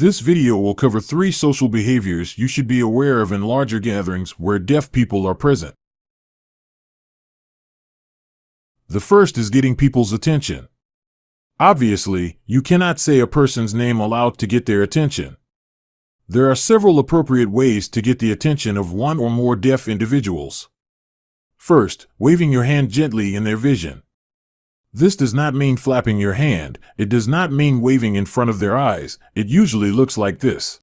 This video will cover 3 social behaviors you should be aware of in larger gatherings where deaf people are present. The first is getting people's attention. Obviously, you cannot say a person's name aloud to get their attention. There are several appropriate ways to get the attention of one or more deaf individuals. First, waving your hand gently in their vision. This does not mean flapping your hand. It does not mean waving in front of their eyes. It usually looks like this.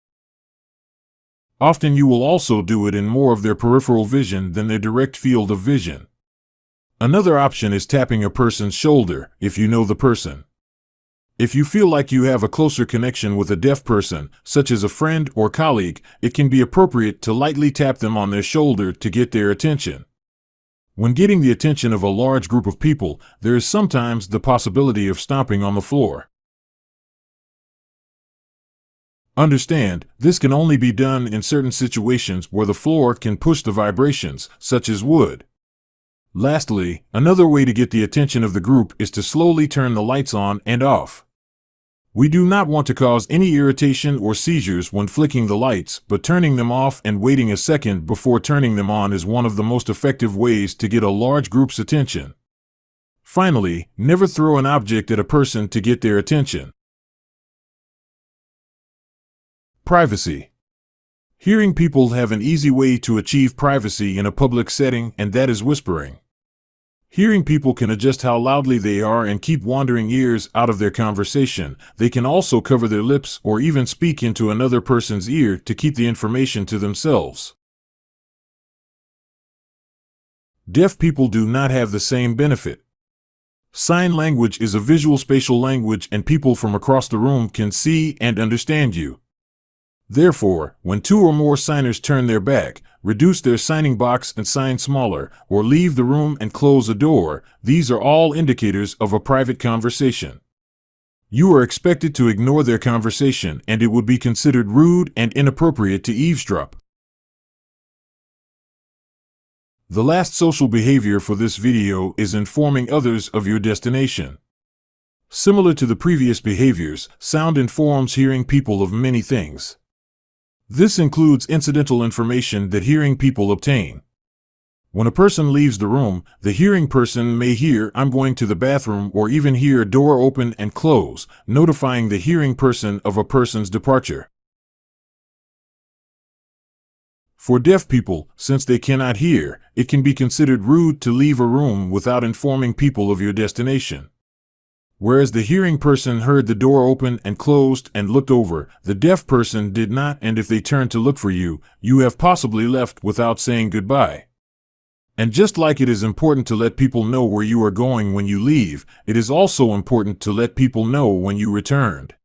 Often you will also do it in more of their peripheral vision than their direct field of vision. Another option is tapping a person's shoulder, if you know the person. If you feel like you have a closer connection with a deaf person, such as a friend or colleague, it can be appropriate to lightly tap them on their shoulder to get their attention. When getting the attention of a large group of people, there is sometimes the possibility of stomping on the floor. Understand, this can only be done in certain situations where the floor can push the vibrations, such as wood. Lastly, another way to get the attention of the group is to slowly turn the lights on and off. We do not want to cause any irritation or seizures when flicking the lights, but turning them off and waiting a second before turning them on is one of the most effective ways to get a large group's attention. Finally, never throw an object at a person to get their attention. Privacy. Hearing people have an easy way to achieve privacy in a public setting, and that is whispering. Hearing people can adjust how loudly they are and keep wandering ears out of their conversation. They can also cover their lips or even speak into another person's ear to keep the information to themselves. Deaf people do not have the same benefit. Sign language is a visual spatial language, and people from across the room can see and understand you. Therefore, when 2 or more signers turn their back, reduce their signing box and sign smaller, or leave the room and close a door, these are all indicators of a private conversation. You are expected to ignore their conversation, and it would be considered rude and inappropriate to eavesdrop. The last social behavior for this video is informing others of your destination. Similar to the previous behaviors, sound informs hearing people of many things. This includes incidental information that hearing people obtain. When a person leaves the room, the hearing person may hear "I'm going to the bathroom" or even hear a door open and close, notifying the hearing person of a person's departure. For deaf people, since they cannot hear, it can be considered rude to leave a room without informing people of your destination. Whereas the hearing person heard the door open and closed and looked over, the deaf person did not, and if they turned to look for you, you have possibly left without saying goodbye. And just like it is important to let people know where you are going when you leave, it is also important to let people know when you returned.